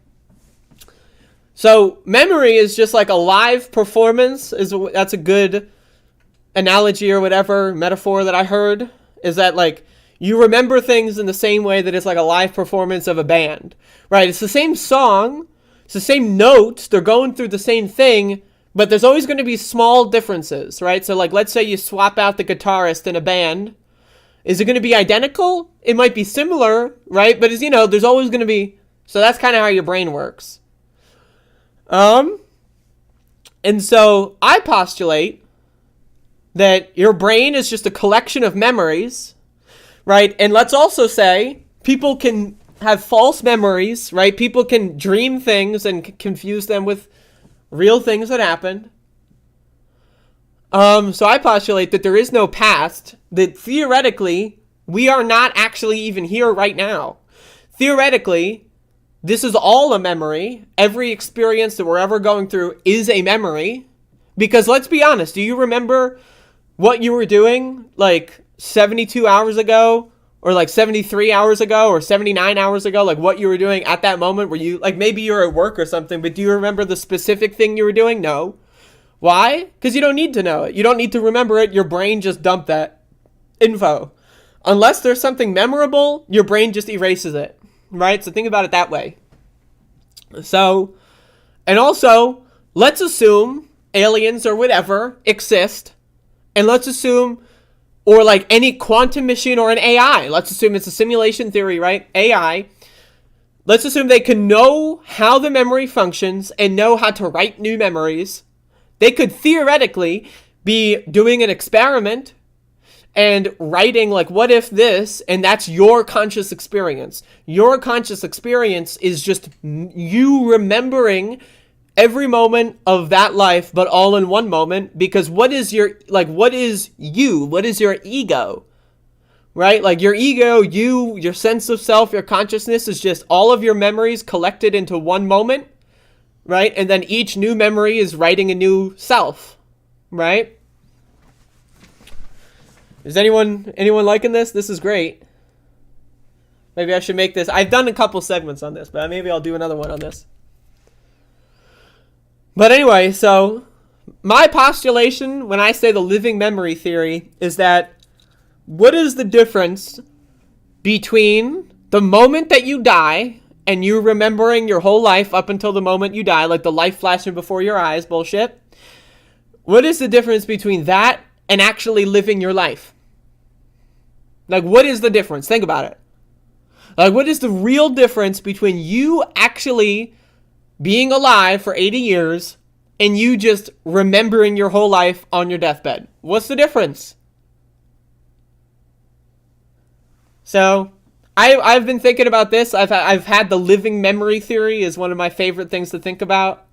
So memory is just like a live performance. That's a good analogy or whatever, metaphor that I heard. Is that like you remember things in the same way that it's like a live performance of a band, right? It's the same song. It's the same notes. They're going through the same thing. But there's always going to be small differences, right? So like let's say you swap out the guitarist in a band. Is it going to be identical? It might be similar, right? But there's always going to be... So that's kind of how your brain works. And so I postulate that your brain is just a collection of memories, right? And let's also say people can have false memories, right? People can dream things and confuse them with real things that happened. So I postulate that there is no past, that theoretically, we are not actually even here right now. Theoretically, this is all a memory. Every experience that we're ever going through is a memory. Because let's be honest, do you remember what you were doing like 72 hours ago, or like 73 hours ago, or 79 hours ago? Like what you were doing at that moment? Were you, like, maybe you're at work or something, but do you remember the specific thing you were doing? No. Why? Because you don't need to know it. You don't need to remember it. Your brain just dumped that info. Unless there's something memorable, your brain just erases it, right? So think about it that way. So, and also, let's assume aliens or whatever exist, and let's assume, or like any quantum machine or an AI, let's assume it's a simulation theory, right? AI, let's assume they can know how the memory functions and know how to write new memories. They could theoretically be doing an experiment and writing like, what if this, and that's your conscious experience. Your conscious experience is just you remembering every moment of that life, but all in one moment. Because what is your, like, what is you? What is your ego? Right? Like your ego, you, your sense of self, your consciousness is just all of your memories collected into one moment, right? And then each new memory is writing a new self, right? Is anyone liking this? This is great. Maybe I should make this. I've done a couple segments on this, but maybe I'll do another one on this. But anyway, so my postulation when I say the living memory theory is that what is the difference between the moment that you die and you remembering your whole life up until the moment you die, like the life flashing before your eyes bullshit? What is the difference between that and actually living your life? Like, what is the difference? Think about it. Like, what is the real difference between you actually being alive for 80 years and you just remembering your whole life on your deathbed? What's the difference? So, I've been thinking about this. I've had the living memory theory as one of my favorite things to think about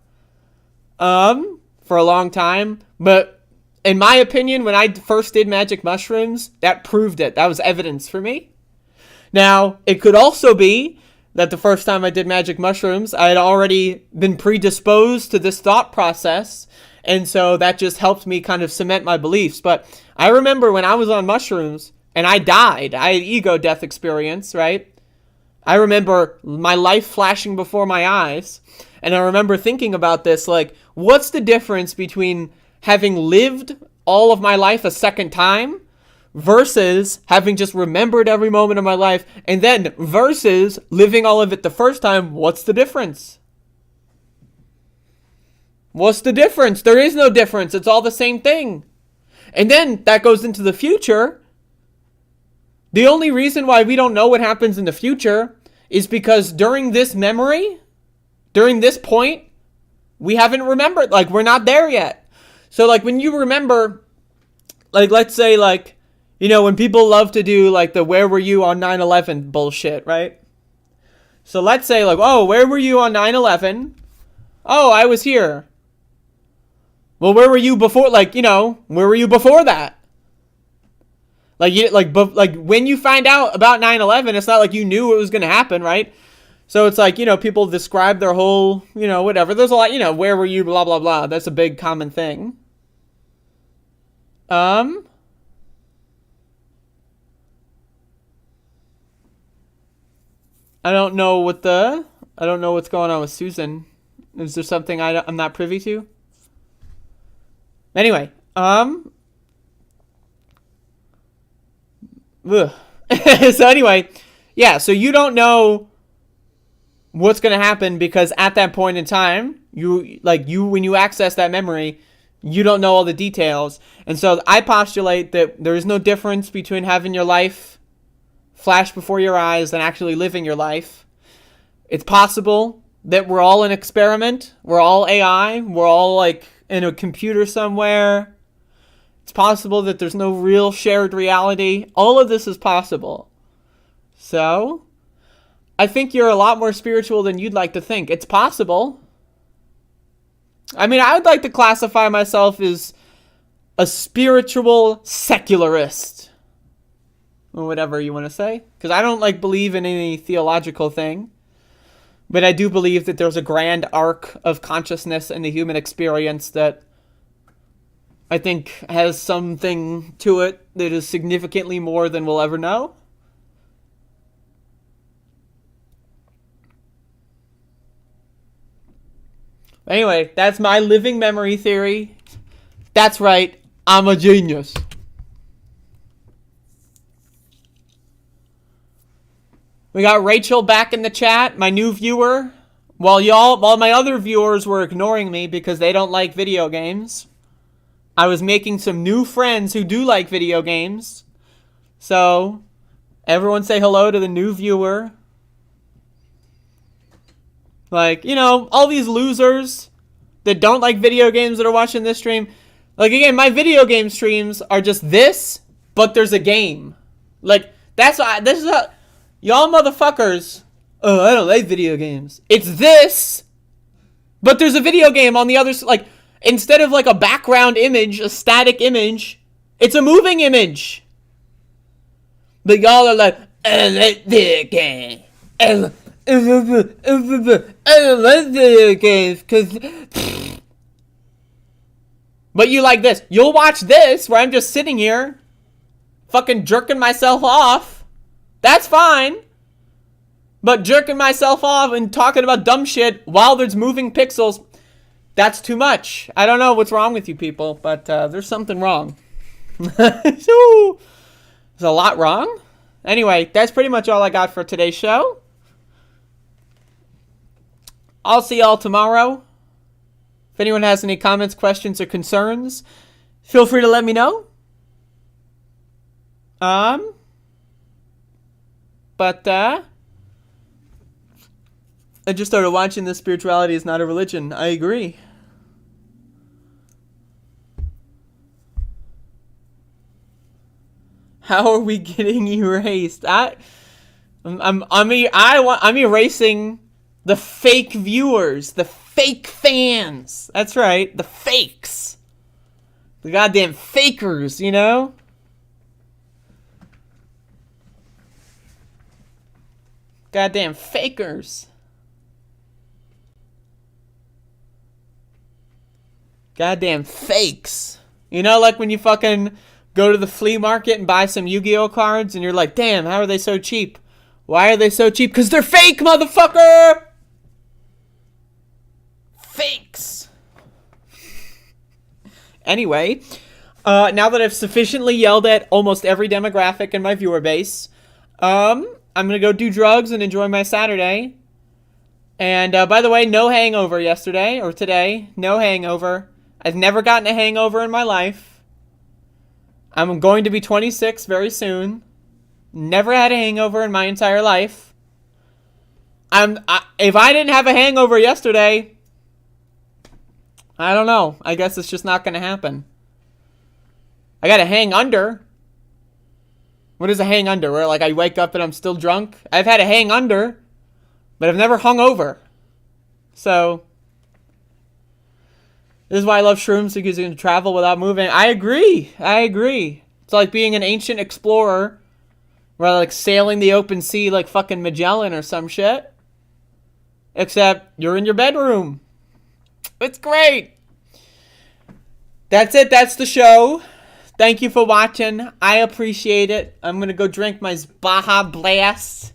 for a long time. But in my opinion, when I first did magic mushrooms, that proved it. That was evidence for me. Now, it could also be that the first time I did magic mushrooms, I had already been predisposed to this thought process, and so that just helped me kind of cement my beliefs. But I remember when I was on mushrooms, and I died. I had ego death experience, right? I remember my life flashing before my eyes, and I remember thinking about this, like, what's the difference between having lived all of my life a second time versus having just remembered every moment of my life, and then versus living all of it the first time? What's the difference? What's the difference? There is no difference. It's all the same thing. And then that goes into the future. The only reason why we don't know what happens in the future is because during this memory, during this point, we haven't remembered. Like, we're not there yet. So, like, when you remember, like, let's say, like, you know, when people love to do, like, the where were you on 9/11 bullshit, right? So let's say, like, oh, where were you on 9/11? Oh, I was here. Well, where were you before, like, you know, where were you before that? Like, you, like when you find out about 9/11, it's not like you knew it was going to happen, right? So it's like, you know, people describe their whole, you know, whatever. There's a lot, you know, where were you, blah, blah, blah. That's a big common thing. I don't know what's going on with Susan. Is there something I'm not privy to? Anyway, so anyway, yeah, so you don't know what's going to happen because at that point in time, when you access that memory, you don't know all the details. And so I postulate that there is no difference between having your life flash before your eyes and actually living your life. It's possible that we're all an experiment. We're all AI. We're all like in a computer somewhere. It's possible that there's no real shared reality. All of this is possible. So, I think you're a lot more spiritual than you'd like to think. It's possible. I mean, I would like to classify myself as a spiritual secularist. Or whatever you want to say. Because I don't, like, believe in any theological thing. But I do believe that there's a grand arc of consciousness in the human experience that I think has something to it that is significantly more than we'll ever know. Anyway, that's my living memory theory. That's right, I'm a genius. We got Rachel back in the chat, my new viewer. While my other viewers were ignoring me because they don't like video games, I was making some new friends who do like video games. So, everyone say hello to the new viewer. Like, you know, all these losers that don't like video games that are watching this stream. Like, again, my video game streams are just this, but there's a game. Like, this is how, y'all motherfuckers, oh, I don't like video games. It's this, but there's a video game on the other side. Like, instead of like a background image, a static image, it's a moving image. But y'all are like, I like video games. I don't like video games because... But you like this. You'll watch this where I'm just sitting here fucking jerking myself off. That's fine. But jerking myself off and talking about dumb shit while there's moving pixels, that's too much. I don't know what's wrong with you people, but there's something wrong. There's a lot wrong. Anyway, that's pretty much all I got for today's show. I'll see y'all tomorrow. If anyone has any comments, questions, or concerns, feel free to let me know. But I just started watching this Spirituality is Not a Religion. I agree. How are we getting erased? I'm erasing the fake viewers, the fake fans. That's right, the fakes. The goddamn fakers, you know? Goddamn fakers. Goddamn fakes. You know, like when you fucking go to the flea market and buy some Yu-Gi-Oh cards and you're like, damn, how are they so cheap? Why are they so cheap? Because they're fake, motherfucker! Fakes. Anyway, now that I've sufficiently yelled at almost every demographic in my viewer base, I'm going to go do drugs and enjoy my Saturday. And by the way, no hangover yesterday or today. No hangover. I've never gotten a hangover in my life. I'm going to be 26 very soon. Never had a hangover in my entire life. If I didn't have a hangover yesterday, I don't know. I guess it's just not going to happen. I got to hang under. What is a hang under? Where like I wake up and I'm still drunk? I've had a hang under, but I've never hung over. So this is why I love shrooms, because you can travel without moving. I agree. It's like being an ancient explorer, or like sailing the open sea like fucking Magellan or some shit. Except you're in your bedroom. It's great. That's it. That's the show. Thank you for watching. I appreciate it. I'm going to go drink my Baja Blast.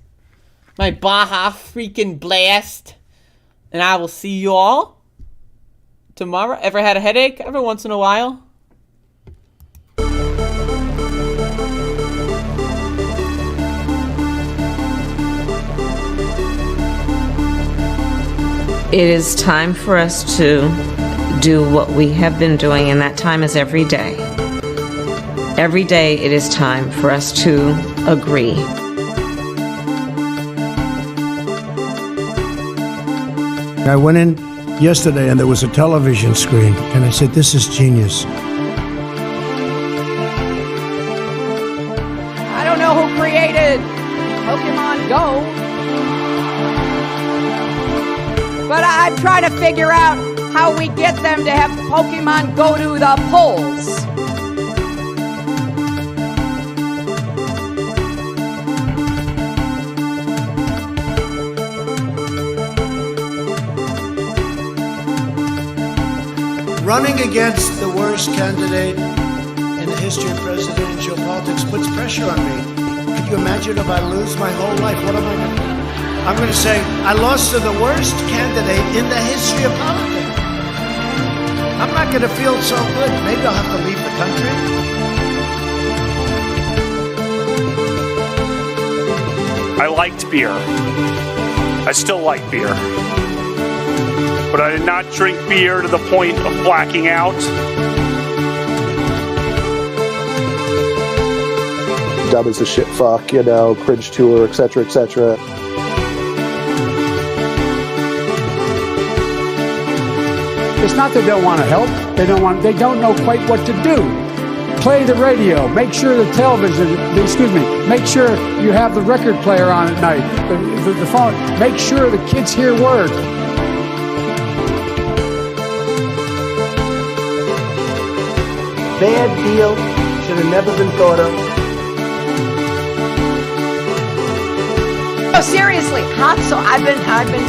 My Baja freaking Blast. And I will see you all tomorrow. Ever had a headache? Every once in a while. It is time for us to do what we have been doing, and that time is every day. Every day it is time for us to agree. I went in yesterday and there was a television screen, and I said, this is genius. I don't know who created Pokemon Go, but I'm trying to figure out how we get them to have Pokemon go to the polls. running against the worst candidate in the history of presidential politics puts pressure on me. Could you imagine if I lose my whole life? What am I going to do? I'm going to say, I lost to the worst candidate in the history of politics. I'm not going to feel so good. Maybe I'll have to leave the country. I liked beer. I still like beer. But I did not drink beer to the point of blacking out. Dumb as a shit fuck, you know, cringe tour, etc., etc. It's not that they don't want to help. They don't know quite what to do. Play the radio. Make sure the television, make sure you have the record player on at night. The phone. Make sure the kids hear word. Bad deal. Should have never been thought of. Oh, seriously, hot sauce. I've been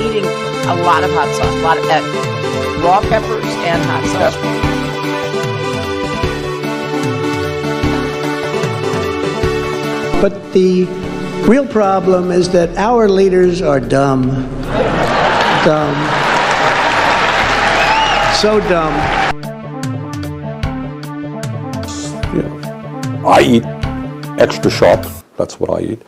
eating a lot of hot sauce, a lot of raw peppers and hot sauce. But the real problem is that our leaders are dumb. Dumb. So dumb. I eat extra sharp. That's what I eat.